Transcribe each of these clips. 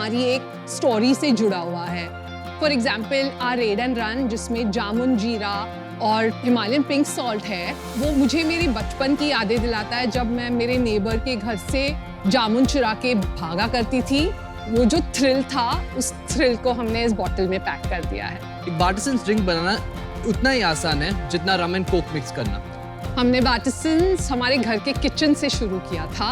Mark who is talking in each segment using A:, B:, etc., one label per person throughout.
A: हमारी एक स्टोरी से जुड़ा हुआ है। फॉर एग्जाम्पल आर रेड एंड रन, जिसमें जामुन जीरा और हिमालयन पिंक सॉल्ट है, वो मुझे मेरी बचपन की यादें दिलाता है जब मैं मेरे नेबर के घर से जामुन चुरा के भागा करती थी। वो जो थ्रिल था, उस थ्रिल को हमने इस बॉटल में पैक कर दिया है।
B: एक बार्टिसंस ड्रिंक बनाना उतना ही आसान है जितना रम एंड कोक मिक्स करना।
A: हमने बार्टिसंस हमारे घर के किचन से शुरू किया था।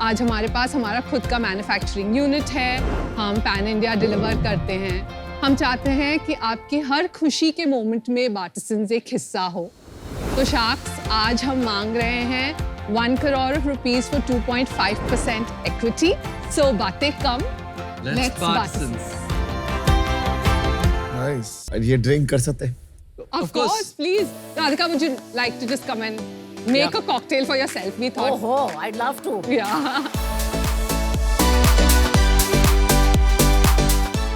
A: आज हमारे पास हमारा खुद का मैन्युफैक्चरिंग यूनिट है। हम पैन इंडिया डिलीवर करते हैं। हम चाहते हैं कि आपकी हर खुशी के मोमेंट में बार्टिसंस एक हिस्सा हो। तो शार्क्स, आज हम मांग रहे हैं 1 करोड़ रुपीस फॉर 2.5% इक्विटी। सो बातें कम, लेट्स बार्टिसंस।
C: नाइस। ये ड्रिंक कर सकते हैं?
A: Of course, please. Radhika, would you like to just come and make a cocktail for yourself? We thought.
D: Oh, I'd love to.
A: Yeah.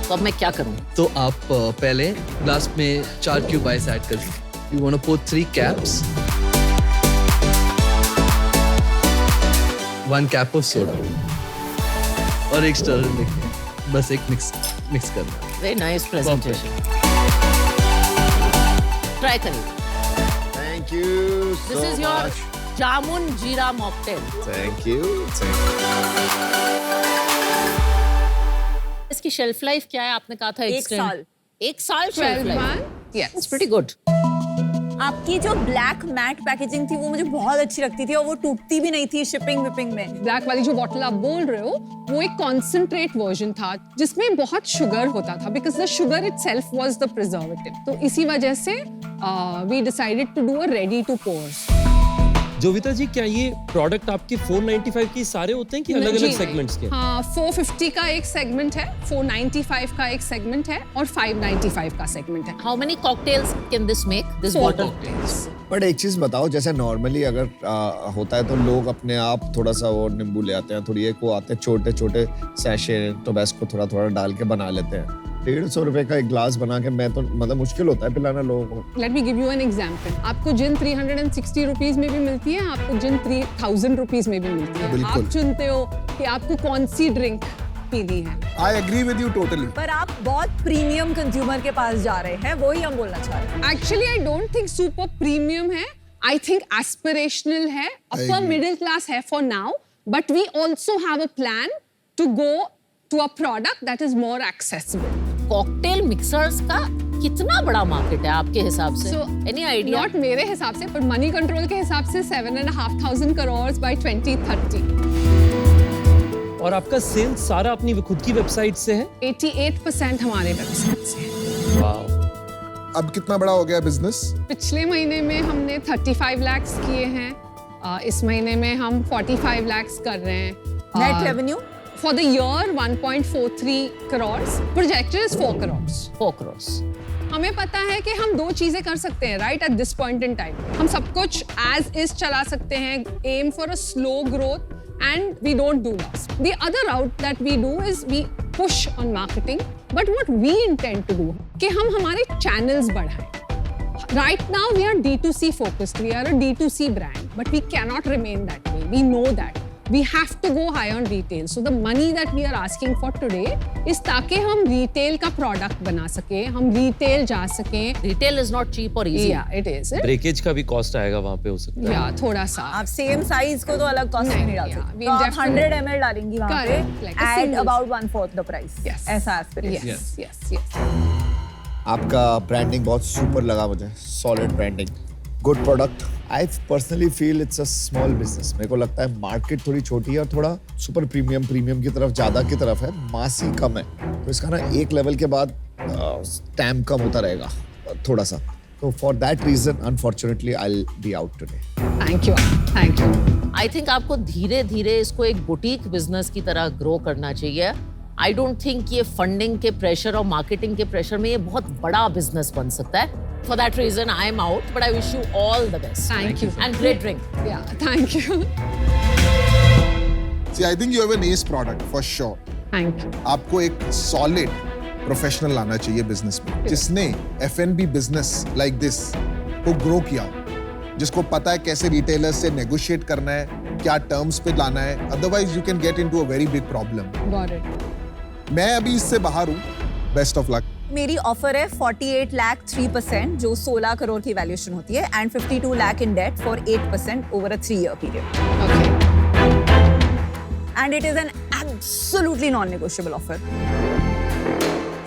D: तो अब मैं क्या करूं?
B: तो आप पहले ग्लास में 4 क्यूब आइस ऐड कर लीजिए। You want to put 3 caps, 1 cap of soda और एक स्टर लेके बस एक मिक्स करना।
D: Very nice presentation. Try करिए।
C: Thank you so
D: This is your
C: much.
D: जामुन जीरा मॉकटेल।
C: Thank you.
D: इसकी शेल्फ लाइफ क्या है? आपने कहा था
E: 1 साल।
D: 1 साल
A: 12
D: shelf life.
A: months. Yes.
D: It's pretty good.
E: आपकी जो ब्लैक मैट पैकेजिंग थी वो मुझे बहुत अच्छी लगती थी और वो टूटती भी नहीं थी शिपिंग विपिंग में।
A: ब्लैक वाली जो बॉटल आप बोल रहे हो, वो एक कॉन्सेंट्रेट वर्जन था जिसमें बहुत शुगर होता था, because the sugar itself was the preservative. तो इसी वजह से we decided to do a ready to pour.
F: Jovita ji, क्या ये प्रोडक्ट आपके 495 के सारे होते हैं कि अलग-अलग सेगमेंट्स के?
A: हाँ, 450 का एक सेगमेंट है, 495 का एक सेगमेंट है और 595 का सेगमेंट है।
D: How many cocktails can this make? This
A: 4
D: bottle?
A: cocktails.
C: But एक चीज बताओ, जैसे नॉर्मली अगर होता है तो लोग अपने आप थोड़ा सा वो नींबू ले आते हैं, थोड़ी एक वो आते हैं छोटे छोटे सैशे टोबैस्को थोड़ा थोड़ा डाल के बना लेते हैं। 150 रुपए का एक ग्लास बना के मैं तो मतलब मुश्किल होता है पिलाना लोगों को।
A: Let me give you an example. आपको जिन 360 रुपीस में भी मिलती है, आपको जिन 3000 रुपीस में भी मिलती है।
C: बिल्कुल।
A: आप चुनते हो कि आपको कौन सी ड्रिंक पीनी है।
G: I agree with you totally.
E: पर आप बहुत प्रीमियम कंज्यूमर के पास जा रहे हैं, वही हम बोलना चाह रहे हैं।
A: Actually, I don't think super premium है. I think aspirational है. Upper
G: agree.
A: middle class है for now. But we also have a plan to go to a product that is more accessible.
D: Cocktail mixers का कितना बड़ा market है आपके हिसाब से?
A: So,
D: Any idea?
A: Not मेरे हिसाब से, पर मनी कंट्रोल के हिसाब से 7,500 crores by 2030.
F: और आपका सेल्स सारा अपनी खुद की वेबसाइट से है?
A: 88% हमारे वेबसाइट से है।
F: वाओ।
G: अब कितना बड़ा हो गया बिजनेस?
A: पिछले महीने में हमने 35 lakhs किए हैं। इस महीने में हम 45 lakhs कर रहे हैं।
E: Net revenue
A: For the year, 1.43 crores. Projected is 4 crores.
D: 4 crores.
A: हमें पता है कि हम 2 चीजें कर सकते हैं, right? At this point in time, हम सब कुछ as is चला सकते हैं, aim for a slow growth, and we don't do loss. The other route that we do is we push on marketing, but what we intend to do कि हम हमारे channels बढ़ाएं. Right now we are D2C focused. We are a D2C brand, but we cannot remain that way. We know that. We have to go high on retail. So the money that we are asking for today is ताकि हम retail का product बना सके, हम retail जा सके.
D: Retail is not cheap or easy.
A: Yeah, it is.
F: Breakage का भी कॉस्ट आएगा वहाँ पे हो सकता है।
A: Yeah, थोड़ा सा.
E: आप सेम साइज को तो अलग कॉस्ट
A: नहीं,
E: नहीं डाल
A: yeah,
E: सकते।
A: we
E: तो आप
A: definitely-
E: 100 ml डालेंगी वहाँ
A: Correct,
E: पे
A: like a
E: at
A: single.
E: about 1/4 the price।
A: Yes.
E: ऐसा aspiration।
A: Yes, yes, yes.
C: आपका ब्रांडिंग बहुत सुपर लगा मुझे, solid branding, good product. I personally feel it's a small business. मेरे को लगता है मार्केट थोड़ी छोटी है और थोड़ा सुपर प्रीमियम की तरफ ज़्यादा की तरफ है, मासी कम है। तो इसका ना एक लेवल के बाद टैम कम होता रहेगा थोड़ा सा। तो for that reason unfortunately I will be out today.
A: Thank you. Thank you.
D: I think आपको धीरे धीरे इसको एक बुटीक बिजनेस की तरह ग्रो करना चाहिए। आई डोंट थिंक ये फंडिंग के प्रेशर और मार्केटिंग के प्रेशर में ये बहुत बड़ा बिजनेस बन सकता है। For that reason I am out, but I wish you all the best
A: Thank you.
D: And great drink.
A: Yeah, thank you.
G: See, I think you have an ace product for sure.
A: Thank you.
G: आपको एक solid professional लाना चाहिए business में, जिसने F&B business like this को grow किया, जिसको पता है कैसे रिटेलर्स से नेगोशिएट करना है, क्या टर्म्स पे लाना है, otherwise you can get into a very big problem.
A: Got it.
G: मैं अभी इससे बाहर हूँ. Best of luck.
E: मेरी ऑफर है 48 लाख 3% जो 16 करोड़ की वैल्यूएशन होती है and 52 lakh in debt for 8% over a 3-year period. And it is an absolutely non negotiable offer.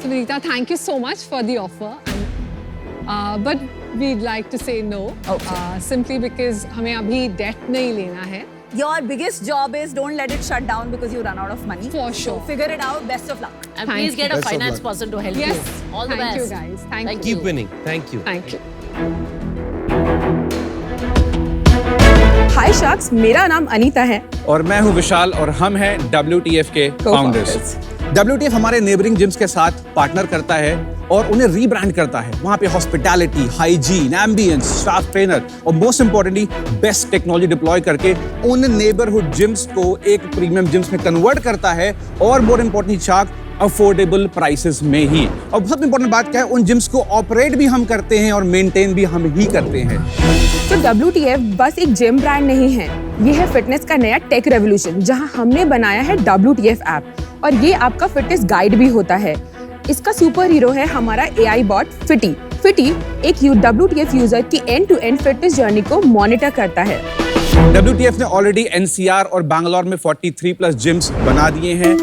A: So Vinita, thank you so much for the offer. But we'd like to say no.
E: Okay.
A: Simply because हमें अभी debt नहीं लेना है.
E: Your biggest job is don't let it shut down because you run out of money.
A: For sure.
E: So figure it out. Best of luck.
D: And
A: Thank
D: please
A: you.
D: get a
G: Best of
D: finance
G: luck.
D: person to help
A: Yes.
D: you. All the
A: Thank
D: best.
A: you guys. Thank you.
F: Keep winning. Thank you.
A: Thank you.
H: Hi sharks, मेरा नाम अनीता है
I: और मैं हूं विशाल और हम हैं WTF के फाउंडर्स. WTF हमारे नेबरिंग जिम्स के साथ पार्टनर करता है और उन्हें रीब्रांड करता है. वहां पे hospitality, hygiene, ambience, staff trainer और most importantly best technology deploy करके उन नेबरहुड जिम्स को एक प्रीमियम जिम्स में कन्वर्ट करता है और मोर इंपॉर्टेंटली चाक अफोर्डेबल प्राइसेस में ही. और बहुत इंपॉर्टेंट बात क्या है, उन जिम्स को ऑपरेट भी हम करते हैं और मेंटेन भी हम ही करते हैं.
H: तो WTF बस एक जिम ब्रांड नहीं है, ये है फिटनेस का नया टेक रेवोल्यूशन जहां हमने बनाया है WTF ऐप और ये आपका फिटनेस गाइड भी होता है. इसका सुपर हीरो है हमारा AI बॉट फिटी. फिटी एक WTF यूजर की end to end fitness journey को मॉनिटर करता है.
I: WTF ने ऑलरेडी NCR और बैंगलोर में 43+ जिम्स बना दिए हैं.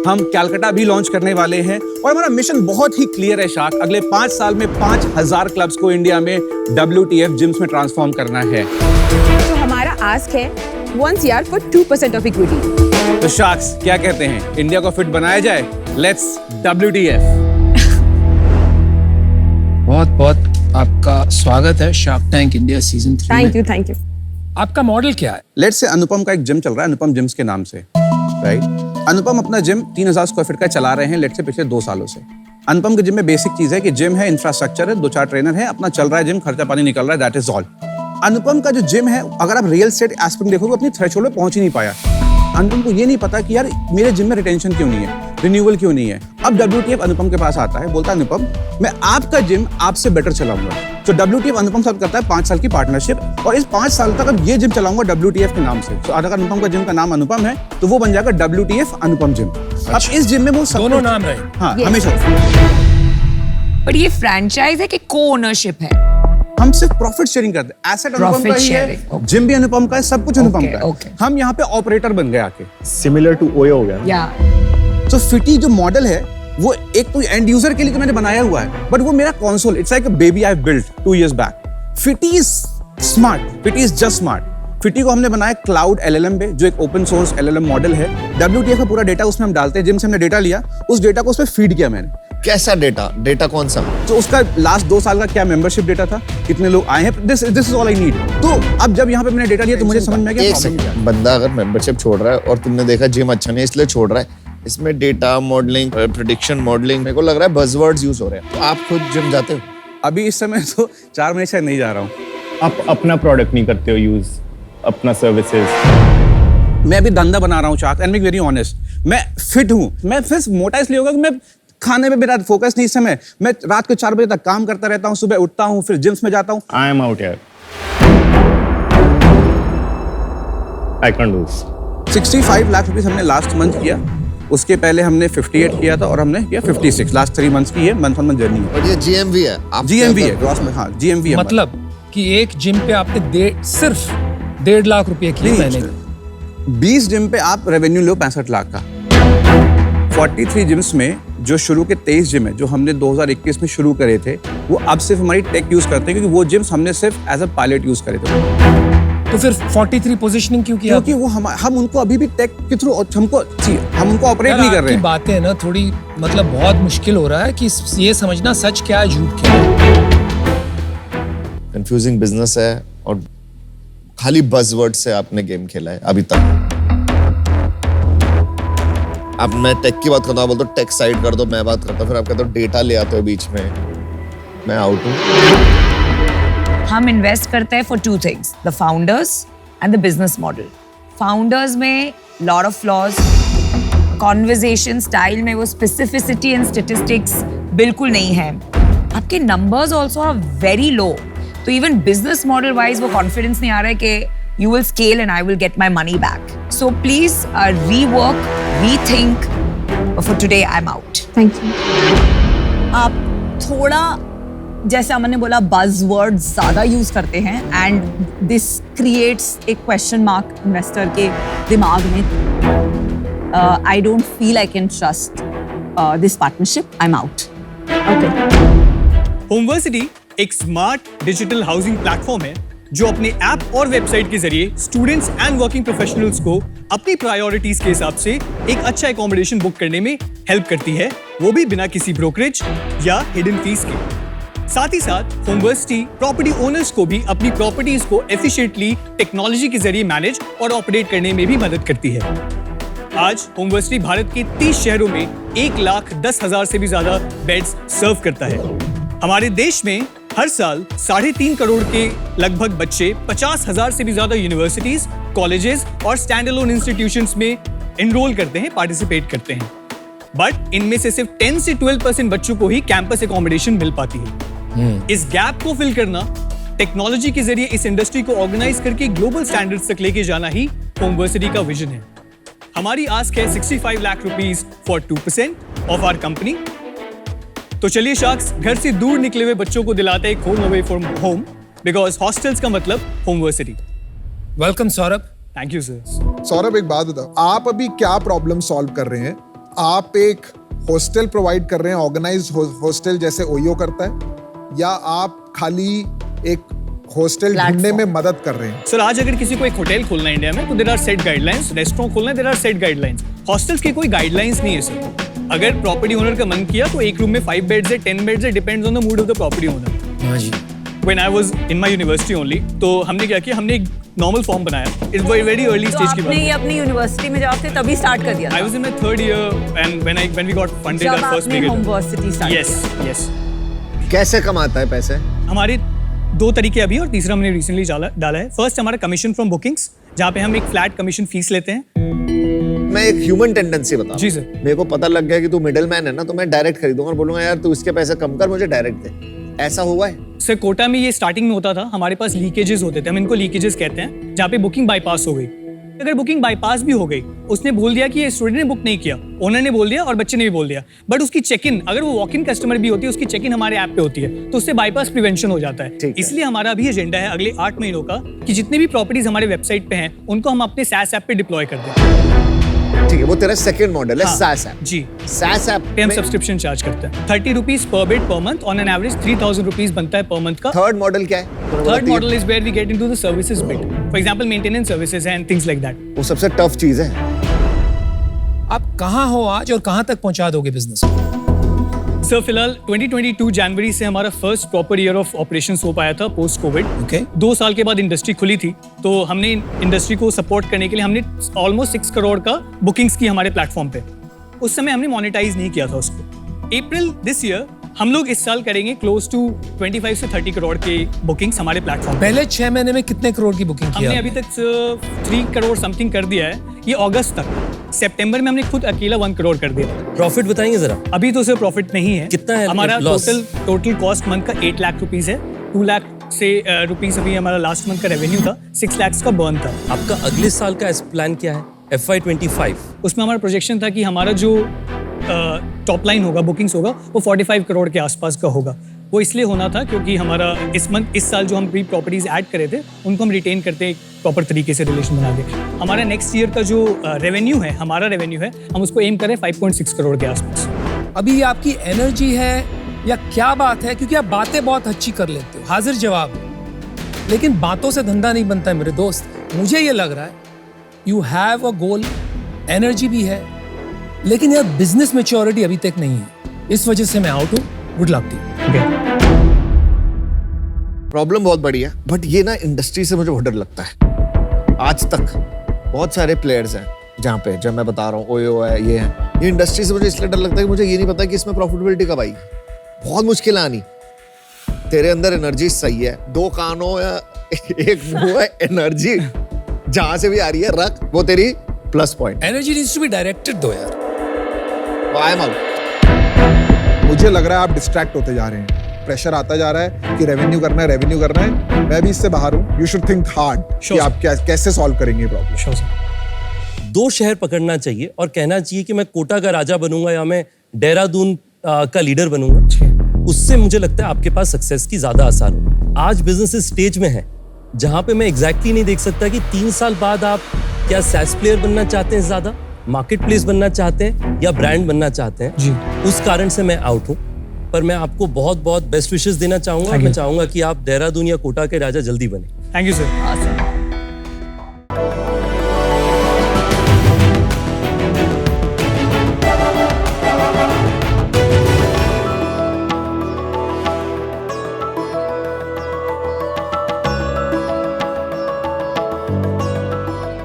I: हम कलकत्ता भी लॉन्च करने वाले हैं और हमारा मिशन बहुत ही क्लियर है शार्क. अगले 5 साल में 5000 क्लब्स को इंडिया में WTF जिम्स में ट्रांसफॉर्म करना है.
H: तो हमारा आस्क है 1 CR for 2% ऑफ इक्विटी.
I: तो शार्क्स क्या कहते हैं, इंडिया को फिट बनाया जाए? Let's WTF.
J: बहुत बहुत आपका स्वागत है शार्क टैंक इंडिया सीजन 3 में.
H: Thank you.
J: आपका मॉडल क्या है?
I: लेट्स से अनुपम का एक जिम चल रहा है, अनुपम जिम्स के नाम से, राइट? अनुपम अपना जिम 3000 स्क्वायर फीट का चला रहे हैं लेट्स से पिछले 2 सालों से. अनुपम के जिम में बेसिक चीज है कि जिम है, इंफ्रास्ट्रक्चर है, 2-4 ट्रेनर है, अपना चल रहा है जिम, खर्चा पानी निकल रहा है, दैट इज ऑल. अनुपम का जो जिम है, अगर आप रियल एस्टेट एस्पेक्ट देखोगे, अपनी थ्रेशोल्ड पे पहुंच ही नहीं पाया. अनुपम को ये नहीं पता कि यार मेरे जिम में रिटेंशन क्यों नहीं है, रिन्यूअल क्यों नहीं है. अब WTF अनुपम के पास आता है, बोलता है अनुपम मैं आपका जिम आपसे बेटर चलाऊंगा. तो WTF अनुपम साथ करता है 5 साल की पार्टनरशिप और इस 5 साल तक अब ये जिम चलाऊंगा WTF के नाम से. तो अगर अनुपम का जिम का नाम अनुपम है तो वो बन जाएगा WTF अनुपम जिम. अब इस जिम में वो
J: दोनों नाम रहे.
I: हाँ हमेशा.
K: पर ये फ्रैंचाइज है कि को ओनरशिप है?
I: हम सिर्फ प्रॉफिट शेयरिंग करते हैं. एसेट अनुपम का ही है, जिम भी अनुपम का है, सब कुछ अनुपम का है. हम यहाँ पे ऑपरेटर बन गए आके.
C: सिमिलर टू ओयो हो गया.
K: या
I: तो फिटी जो मॉडल है वो एक तो एंड यूजर के लिए तो मैंने बनाया हुआ है, बट वो मेरा console, it's like a baby I built 2 years back. फिटी इज स्मार्ट, फिटी इज जस्ट स्मार्ट. फिटी को हमने बनाया क्लाउड LLM पे, जो एक ओपन सोर्स LLM मॉडल है. WTF का पूरा डेटा उसमें हम डालते हैं. जिम से हमने डेटा लिया, उस डेटा को उसमें फीड किया मैंने.
C: कैसा डेटा कौन सा?
I: तो उसका लास्ट 2 साल का क्या मेंबरशिप डेटा था, कितने लोग आए हैं, this is all I need. तो अब जब यहाँ पे मैंने डेटा लिया तो मुझे समझ में आ गया
C: एक सेकंड, बंदा अगर मेंबरशिप छोड़ रहा है और तुमने देखा जिम अच्छा नहीं इसलिए छोड़ रहा है, इसमें डेटा मॉडलिंग, प्रेडिक्शन मॉडलिंग, मेरे को लग रहा है बज़वर्ड्स यूज हो रहे हैं. तो आप खुद जिम जाते हो?
I: अभी इस समय तो 4 महीने से नहीं जा रहा हूँ.
L: आप अपना प्रोडक्ट नहीं करते हो यूज, अपना सर्विसेज?
I: मैं अभी धंधा बना रहा हूँ चाक, एंड बी वेरी ऑनेस्ट, मैं फिट हूँ. मैं फिर मोटा इसलिए होगा कि मैं खाने पे मेरा फोकस नहीं. इस समय मैं रात को 4 बजे तक काम करता रहता हूँ, सुबह उठता हूँ, फिर जिम्स में जाता हूँ.
L: आई एम आउट यार, I can do.
I: 65 lakh rupees हमने लास्ट मंथ किया, उसके पहले हमने 58 किया था और हमने किया 56 लास्ट 3 मंथ्स की. ये मंथ ऑन मंथ जर्नी है.
C: और ये GMV है.
I: GMV है ग्रॉस में. हाँ GMV है.
J: मतलब कि एक जिम पे आपने सिर्फ 1.5 लाख रुपए की महीने
I: 20 जिम पे आप रेवेन्यू लो 65 लाख का. 43 जिम्स में जो शुरू के 23 जिम है जो हमने 2021 में शुरू करे थे, वो अब सिर्फ हमारी टेक यूज करते हैं, क्योंकि वो जिम्स हमने सिर्फ एज अ पायलट यूज करे थे.
J: तो फिर 43 पोजीशनिंग क्यों किया?
I: क्योंकि वो हम उनको अभी भी टेक के थ्रू हम उनको ऑपरेट नहीं कर रहे हैं.
J: बातें ना थोड़ी मतलब बहुत मुश्किल हो रहा है कि ये समझना सच क्या है झूठ क्या है.
C: कंफ्यूजिंग बिजनेस है और खाली बज़वर्ड से आपने गेम खेला है अभी तक. अब मैं टेक की बात करता हूँ, बोलते टेक साइड कर दो, मैं बात करता हूँ, फिर आप कहते हो डेटा ले आते हो बीच में. मैं आउट हूँ.
K: हम इन्वेस्ट करते हैं for 2 things, the founders and the business model. Founders में lot of flaws, conversation style में वो स्पेसिफिसिटी एंड स्टैटिस्टिक्स बिल्कुल नहीं है. आपके numbers also are very low. तो इवन बिजनेस मॉडल वाइज वो कॉन्फिडेंस नहीं आ रहा है कि you will scale and I will get my money back. So please rework, rethink, But for today, I'm out.
H: Thank you.
E: आप थोड़ा जैसे अमन ने बोला बज़वर्ड ज़्यादा यूज़ करते हैं एंड दिस क्रिएट्स एक क्वेश्चन मार्क इन्वेस्टर के दिमाग में. I don't feel I can trust this partnership. I am out.
M: Homeversity एक स्मार्ट डिजिटल हाउसिंग प्लेटफॉर्म है जो अपने ऐप और वेबसाइट के जरिए स्टूडेंट्स एंड वर्किंग प्रोफेशनल्स को अपनी प्रायोरिटीज के हिसाब से एक अच्छा एकोमोडेशन बुक करने में हेल्प करती है, वो भी बिना किसी ब्रोकरेज या हिडन फीस के. साथ ही साथ होमवर्सिटी प्रॉपर्टी ओनर्स को भी अपनी प्रॉपर्टीज को एफिशिएंटली टेक्नोलॉजी के जरिए मैनेज और ऑपरेट करने में भी मदद करती है. आज होमवर्सिटी भारत के 30 शहरों में 1,10,000 से भी ज्यादा बेड्स सर्व करता है. हमारे देश में हर साल 3.5 करोड़ के लगभग बच्चे 50,000 से भी ज्यादा यूनिवर्सिटीज, कॉलेजेस और स्टैंड अलोन इंस्टीट्यूशंस में एनरोल करते हैं, पार्टिसिपेट करते हैं. बट इनमें से सिर्फ 10 से 12% बच्चों को ही कैंपस एकोमोडेशन मिल पाती है. इस गैप को फिल करना, टेक्नोलॉजी के जरिए इस इंडस्ट्री को ऑर्गेनाइज करके ग्लोबल स्टैंडर्ड्स तक लेके जाना ही होमवर्सिटी का विजन है. हमारी आस्क है 65 lakh rupees for 2% of our company. तो चलिए शार्क्स, घर से दूर निकले हुए बच्चों को दिलाते हैं home away from home, because hostels का मतलब Homeversity.
J: Welcome Saurabh.
M: Thank you sir.
G: Saurabh, एक बात बताओ, आप अभी क्या प्रॉब्लम सॉल्व कर रहे हैं? आप एक हॉस्टल प्रोवाइड कर रहे हैं, ऑर्गेनाइज्ड हॉस्टल जैसे ओयो करता है, या आप खाली एक हॉस्टल ढूंढने में मदद कर रहे हैं?
M: सर, आज अगर किसी को एक होटल खोलना है इंडिया में तो there are set guidelines. Restaurant खोलना है, there are set guidelines. Hostels की कोई गाइडलाइंस नहीं है सर. अगर प्रॉपर्टी ओनर का मन किया तो एक रूम में 5 बेड्स है, 10 बेड्स है, depends on the mood off the property owner.
J: हाँ जी.
M: When I was in my university only, तो हमने क्या किया, हमने एक नॉर्मल फॉर्म बनाया. It's very early
E: तो
M: stage की बात
E: आपने
M: है.
E: ये अपनी यूनिवर्सिटी में जब थे तभी स्टार्ट कर दिया था?
M: I was in my 3rd year and when we got funded
E: जब
M: our first
E: आपने
M: big
E: होमवर्सिटी स्टार्ट
M: yes.
C: कैसे कमाता है पैसे?
M: हमारे 2 तरीके अभी और तीसरा हमने रिसेंटली डाला है. फर्स्ट हमारा कमीशन फ्रॉम बुकिंग्स, जहाँ पे हम एक फ्लैट कमीशन फीस लेते हैं.
C: मैं एक ह्यूमन टेंडेंसी बता.
M: जी सर.
C: मेरे को पता लग गया कि तू मिडिल मैन है ना, तो मैं डायरेक्ट खरीदूंगा और बोलूंगा यार तू इसके पैसे कम कर, मुझे डायरेक्ट दे. ऐसा हुआ है?
M: सर, कोटा में ये स्टार्टिंग में होता था. हमारे पास लीकेजेस होते थे, हम इनको लीकेजेस कहते हैं, जहाँ पे बुकिंग बाईपास हो गई. अगर बुकिंग बाईपास भी हो गई, उसने बोल दिया कि ये स्टूडेंट ने बुक नहीं किया, ओनर ने बोल दिया और बच्चे ने भी बोल दिया, बट उसकी चेक इन, अगर वो वॉक इन कस्टमर भी होती है, उसकी चेक इन हमारे ऐप पे होती है, तो उससे बाईपास प्रिवेंशन हो जाता है. इसलिए हमारा भी एजेंडा है अगले 8 महीनों का कि जितने भी प्रॉपर्टीज हमारे वेबसाइट पे हैं उनको हम अपने SaaS ऐप पे डिप्लॉय कर दें.
C: ठीक है, वो तेरा सेकंड मॉडल है. SaaS app.
M: जी.
C: SaaS ऐप
M: पे हम सब्सक्रिप्शन चार्ज करते हैं. 30 rupees per bed per month, on an average 3,000 rupees बनता है पर मंथ का.
C: थर्ड मॉडल क्या है?
M: Third model is where we get into the services bit. For example maintenance services and things like that.
C: वो सबसे tough चीज है.
J: आप कहाँ हो आज और कहाँ तक पहुंचा दोगे बिजनेस को?
M: सर, फिलहाल 2022 जनवरी से हमारा first proper year of operations हो पाया था पोस्ट कोविड.
J: ओके.
M: 2 साल के बाद इंडस्ट्री खुली थी, तो हमने इंडस्ट्री को सपोर्ट करने के लिए हमने ऑलमोस्ट 6 करोड़ का बुकिंग्स की हमारे प्लेटफॉर्म पे. उस समय हमने मोनेटाइज नहीं किया था उसको. अप्रैल दिस ईयर हम लोग इस साल करेंगे क्लोज टू 25 से 30 करोड़ के बुकिंग्स हमारे प्लेटफॉर्म.
J: पहले 6 महीने में कितने करोड़ की बुकिंग की?
M: हमने अभी तक 3 करोड़ समथिंग कर दिया है. ये अगस्त तक. सितंबर में हमने खुद अकेला 1 करोड़ कर दिया.
F: प्रॉफिट बताएंगे जरा.
M: अभी तो सर प्रॉफिट नहीं है.
F: कितना है
M: हमारा
F: loss?
M: टोटल कॉस्ट मंथ का 8 लाख रुपीस है. 2 लाख से रुपीस अभी हमारा लास्ट मंथ का रेवेन्यू था. 6 लाख का बर्न था.
F: आपका अगले साल का प्लान क्या है? FY25.
M: उसमें हमारा प्रोजेक्शन था कि हमारा जो टॉप लाइन होगा, बुकिंग्स होगा, वो 45 करोड़ के आसपास का होगा. वो इसलिए होना था क्योंकि हमारा इस साल जो हम प्री प्रॉपर्टीज ऐड करे थे उनको हम रिटेन करते हैं प्रॉपर तरीके से, रिलेशन बना के. हमारा नेक्स्ट ईयर का जो रेवेन्यू है, हमारा रेवेन्यू है, हम उसको एम करें 5.6 करोड़ के आसपास.
J: अभी ये आपकी एनर्जी है या क्या बात है? क्योंकि आप बातें बहुत अच्छी कर लेते हो, हाजिर जवाब, लेकिन बातों से धंधा नहीं बनता है मेरे दोस्त. मुझे ये लग रहा है you have a goal, energy भी है, लेकिन यार बिजनेस मैच्योरिटी अभी तक नहीं है. इस वजह से मैं आउट हूँ. Good luck to you.
C: Problem बहुत बड़ी है, बट ये ना इंडस्ट्री से मुझे बहुत डर लगता है. आज तक बहुत सारे प्लेयर्स हैं जहाँ पे, जब मैं बता रहा हूँ ओयो है, ये है, ये इंडस्ट्री से मुझे इसलिए डर लगता है कि मुझे ये नहीं पता कि इसमें प्रॉफिटेबिलिटी कब आई. बहुत मुश्किल आनी. तेरे अंदर एनर्जी सही है, 2 कानों या एक मुंह है, एनर्जी जहां से भी आ रही है रख, वो तेरी plus point.
J: Energy needs to be directed दो यार.
C: I am out.
G: मुझे लग रहा है आप डिस्ट्रैक्ट होते जा रहे हैं. प्रेशर आता जा रहा है कि रेवेन्यू करना है. मैं भी इससे बाहर हूँ. यू शुड थिंक हार्ड कि आप कैसे सॉल्व करेंगे प्रॉब्लम.
F: 2 शहर पकड़ना चाहिए और कहना चाहिए कि मैं कोटा का राजा बनूंगा या मैं देहरादून का लीडर बनूंगा। उससे मुझे लगता है आपके पास सक्सेस की ज्यादा आसार हो। आज बिजनेस इस स्टेज में है जहां पे मैं एग्जैक्टली नहीं देख सकता कि 3 साल बाद आप क्या सैस प्लेयर बनना चाहते हैं, ज्यादा मार्केट प्लेस बनना चाहते हैं या ब्रांड बनना चाहते हैं जी। उस कारण से मैं आउट हूं, पर मैं आपको बहुत बहुत बेस्ट विशेस देना चाहूंगा। मैं चाहूंगा कि आप देहरादून या कोटा के राजा जल्दी बने।
M: Thank you sir.